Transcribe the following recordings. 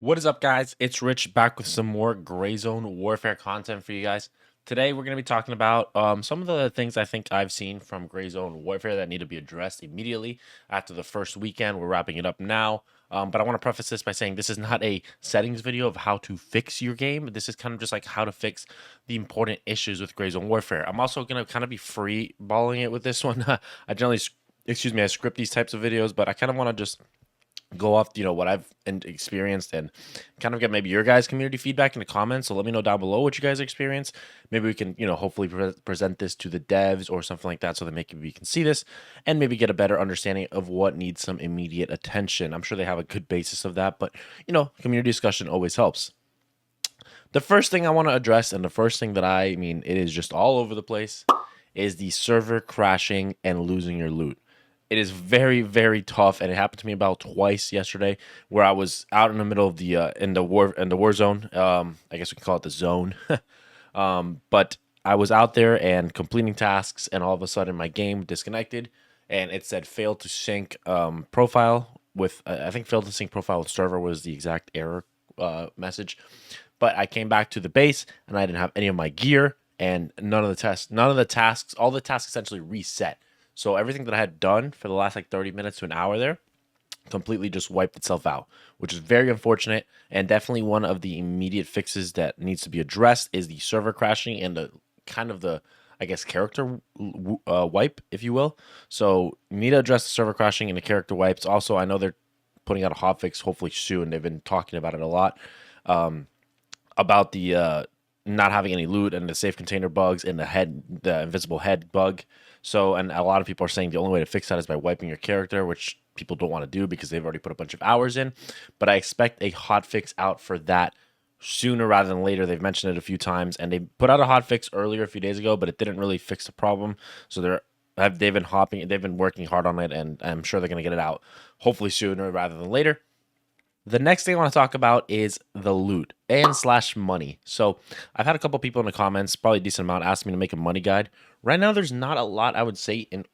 What is up, guys? It's Rich back with some more Gray Zone Warfare content for you guys. Today, we're going to be talking about some of the things I think I've seen from Gray Zone Warfare that need to be addressed immediately after the first weekend. We're wrapping it up now. But I want to preface this by saying this is not a settings video of how to fix your game. This is kind of just like how to fix the important issues with Gray Zone Warfare. I'm also going to kind of be free balling it with this one. I generally, I script these types of videos, but I kind of want to just go off what I've experienced and kind of get maybe your guys community feedback in the comments. So let me know down below what you guys experience. Maybe we can hopefully present this to the devs or something like that, so that maybe we can see this and maybe get a better understanding of what needs some immediate attention. I'm sure they have a good basis of that, but community discussion always helps. The first thing I want to address, and the first thing that I mean, it is just all over the place, is the server crashing and losing your loot. It is very, very tough, and it happened to me about twice yesterday, where I was out in the middle of the war zone. I guess we can call it the zone. But I was out there and completing tasks, and all of a sudden my game disconnected, and it said fail to sync profile with. I think failed to sync profile with server was the exact error message. But I came back to the base, and I didn't have any of my gear, and none of the tasks, all the tasks essentially reset. So everything that I had done for the last like 30 minutes to an hour there completely just wiped itself out, which is very unfortunate, and definitely one of the immediate fixes that needs to be addressed is the server crashing and the kind of the, I guess, character wipe, if you will. So you need to address the server crashing and the character wipes. Also, I know they're putting out a hotfix hopefully soon. They've been talking about it a lot, about the not having any loot and the safe container bugs and the invisible head bug. So, and a lot of people are saying the only way to fix that is by wiping your character, which people don't want to do because they've already put a bunch of hours in. But I expect a hot fix out for that sooner rather than later. They've mentioned it a few times, and they put out a hot fix earlier a few days ago, but it didn't really fix the problem. So they've been working hard on it, and I'm sure they're going to get it out hopefully sooner rather than later. The next thing I want to talk about is the loot and slash money. So I've had a couple people in the comments, probably a decent amount, ask me to make a money guide. Right now, there's not a lot I would say in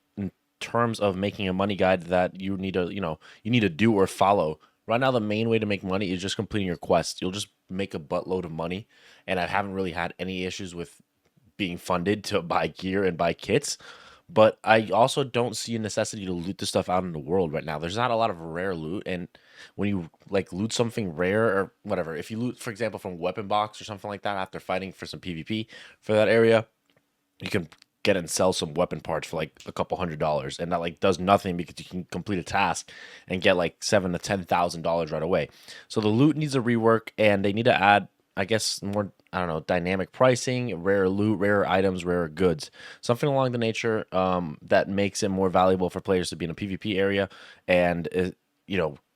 terms of making a money guide that you need to you need to do or follow. Right now, the main way to make money is just completing your quests. You'll just make a buttload of money, and I haven't really had any issues with being funded to buy gear and buy kits. But I also don't see a necessity to loot the stuff out in the world right now. There's not a lot of rare loot, and when you like loot something rare or whatever, if you loot, for example, from weapon box or something like that after fighting for some PvP for that area, you can get and sell some weapon parts for like a couple $100s, and that like does nothing because you can complete a task and get like $7,000 to $10,000 right away. So the loot needs a rework, and they need to add, I guess, more, I don't know, dynamic pricing, rare loot, rare items, rare goods, something along the nature that makes it more valuable for players to be in a PvP area and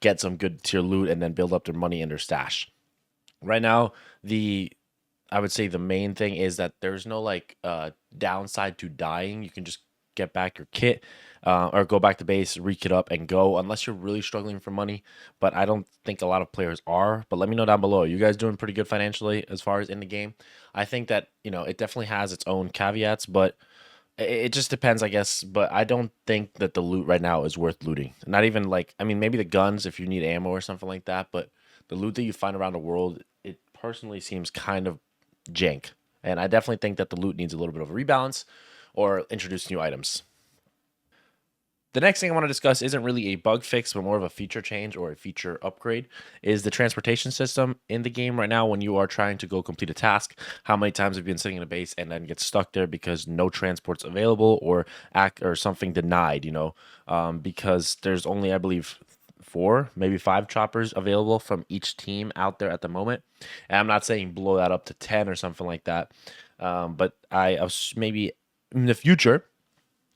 get some good tier loot and then build up their money in their stash. Right now, the I would say the main thing is that there's no like downside to dying. You can just get back your kit or go back to base, re-kit up, and go unless you're really struggling for money. But I don't think a lot of players are. But let me know down below. Are you guys doing pretty good financially as far as in the game? I think that it definitely has its own caveats, but it just depends, I guess. But I don't think that the loot right now is worth looting. Not even like, I mean, maybe the guns if you need ammo or something like that. But the loot that you find around the world, it personally seems kind of jank. And I definitely think that the loot needs a little bit of a rebalance or introduce new items. The next thing I want to discuss isn't really a bug fix, but more of a feature change or a feature upgrade, is the transportation system in the game right now. When you are trying to go complete a task, how many times have you been sitting in a base and then get stuck there because no transport's available or something denied, because there's only, I believe, four, maybe five choppers available from each team out there at the moment. And I'm not saying blow that up to 10 or something like that, but I was maybe in the future.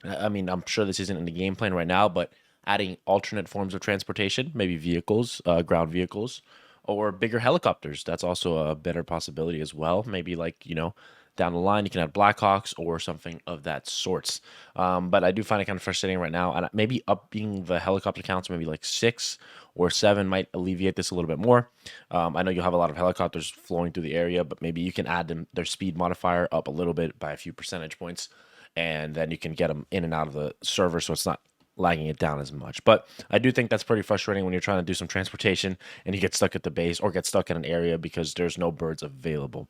I mean, I'm sure this isn't in the game plan right now, but adding alternate forms of transportation, maybe vehicles, ground vehicles, or bigger helicopters. That's also a better possibility as well. Maybe like, down the line, you can have Blackhawks or something of that sorts. But I do find it kind of frustrating right now. And maybe upping the helicopter counts, maybe like 6 or 7 might alleviate this a little bit more. I know you'll have a lot of helicopters flowing through the area, but maybe you can add their speed modifier up a little bit by a few percentage points, and then you can get them in and out of the server, so it's not lagging it down as much. But I do think that's pretty frustrating when you're trying to do some transportation and you get stuck at the base or get stuck in an area because there's no birds available.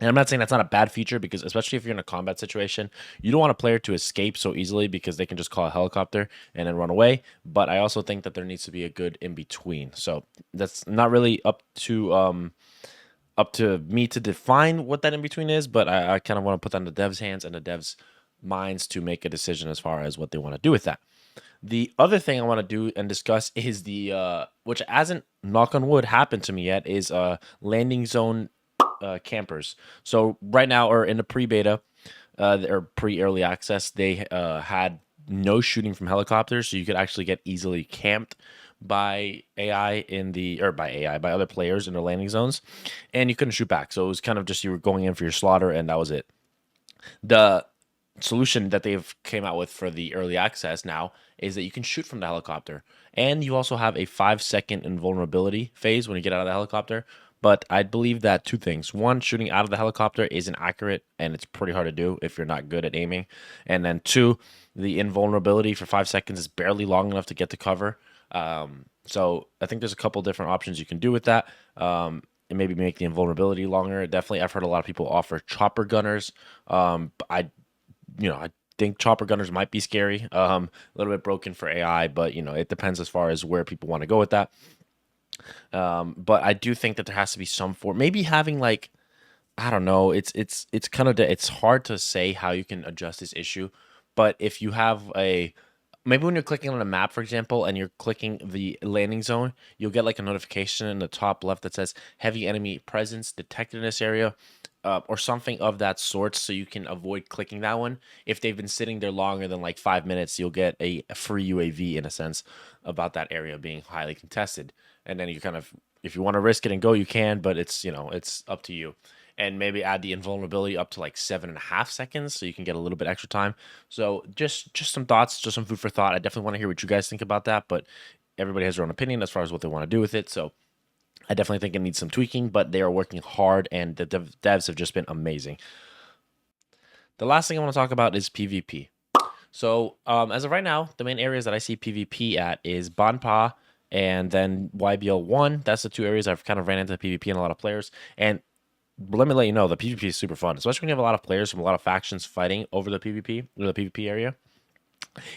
And I'm not saying that's not a bad feature because, especially if you're in a combat situation, you don't want a player to escape so easily because they can just call a helicopter and then run away. But I also think that there needs to be a good in between. So that's not really up to me to define what that in between is, but I kind of want to put that in the devs' hands and the devs' minds to make a decision as far as what they want to do with that. The other thing I want to do and discuss is the which hasn't, knock on wood, happened to me yet, is landing zone campers. So right now, or in the pre-beta or pre-early access, they had no shooting from helicopters, so you could actually get easily camped by AI by other players in their landing zones, and you couldn't shoot back. So it was kind of just you were going in for your slaughter, and that was it. The solution that they've came out with for the early access now is that you can shoot from the helicopter, and you also have a 5-second invulnerability phase when you get out of the helicopter. But I believe that two things: one, shooting out of the helicopter isn't accurate and it's pretty hard to do if you're not good at aiming, and then two, the invulnerability for 5 seconds is barely long enough to get to cover. So I think there's a couple different options you can do with that. And maybe make the invulnerability longer. Definitely, I've heard a lot of people offer chopper gunners. I think chopper gunners might be scary, a little bit broken for AI, but it depends as far as where people want to go with that. But I do think that there has to be some form, maybe having like, I don't know, it's kind of it's hard to say how you can adjust this issue, but if you have a maybe when you're clicking on a map, for example, and you're clicking the landing zone, you'll get like a notification in the top left that says heavy enemy presence detected in this area, or something of that sort, so you can avoid clicking that one. If they've been sitting there longer than like 5 minutes, you'll get a free UAV in a sense about that area being highly contested. And then you kind of, if you want to risk it and go, you can, but it's up to you. And maybe add the invulnerability up to like 7.5 seconds, so you can get a little bit extra time. So just some thoughts, just some food for thought. I definitely want to hear what you guys think about that, but everybody has their own opinion as far as what they want to do with it. So I definitely think it needs some tweaking, but they are working hard, and the devs have just been amazing. The last thing I want to talk about is PvP. So as of right now, the main areas that I see PvP at is Banpa and then YBL1. That's the two areas I've kind of ran into PvP and a lot of players. And let me let you know, the PvP is super fun, especially when you have a lot of players from a lot of factions fighting over the PvP or the PvP area.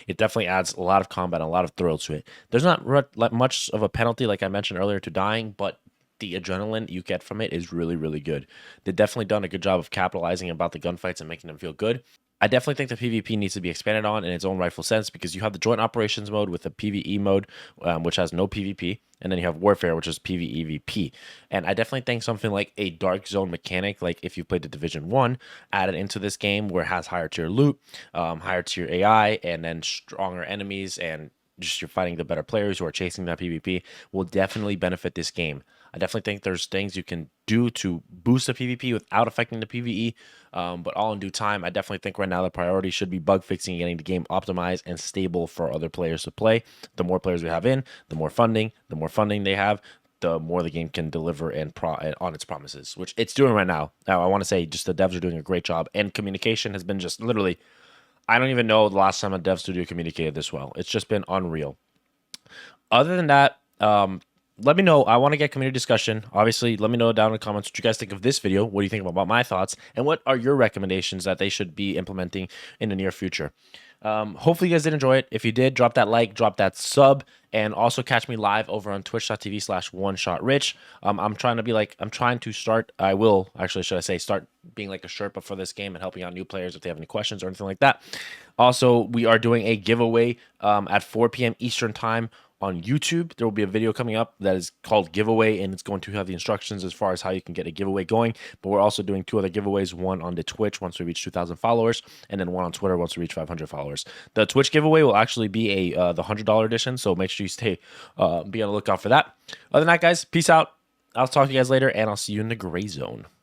It definitely adds a lot of combat and a lot of thrill to it. There's not much of a penalty, like I mentioned earlier, to dying, but the adrenaline you get from it is really, really good. They've definitely done a good job of capitalizing about the gunfights and making them feel good. I definitely think the PvP needs to be expanded on in its own rightful sense, because you have the joint operations mode with the PvE mode, which has no PvP, and then you have warfare, which is PvEVP. And I definitely think something like a dark zone mechanic, like if you played the Division 1, added into this game where it has higher tier loot, higher tier AI, and then stronger enemies, and just you're fighting the better players who are chasing that PvP, will definitely benefit this game. I definitely think there's things you can do to boost the PvP without affecting the PvE, but all in due time. I definitely think right now the priority should be bug fixing and getting the game optimized and stable for other players to play. The more players we have in, the more funding they have, the more the game can deliver and on its promises, which it's doing right now. Now, I want to say just the devs are doing a great job, and communication has been just literally, I don't even know the last time a dev studio communicated this well. It's just been unreal. Other than that, let me know. I want to get community discussion. Obviously, let me know down in the comments what you guys think of this video. What do you think about my thoughts? And what are your recommendations that they should be implementing in the near future? Hopefully you guys did enjoy it. If you did, drop that like, drop that sub, and also catch me live over on twitch.tv/OneShotRich. I'm trying to start, I will actually, should I say, start being like a Sherpa for this game and helping out new players if they have any questions or anything like that. Also, we are doing a giveaway at 4 p.m. Eastern time on YouTube. There will be a video coming up that is called Giveaway, and it's going to have the instructions as far as how you can get a giveaway going. But we're also doing 2 other giveaways, one on the Twitch once we reach 2,000 followers, and then one on Twitter once we reach 500 followers. The Twitch giveaway will actually be the $100 edition, so make sure you be on the lookout for that. Other than that, guys, peace out. I'll talk to you guys later, and I'll see you in the gray zone.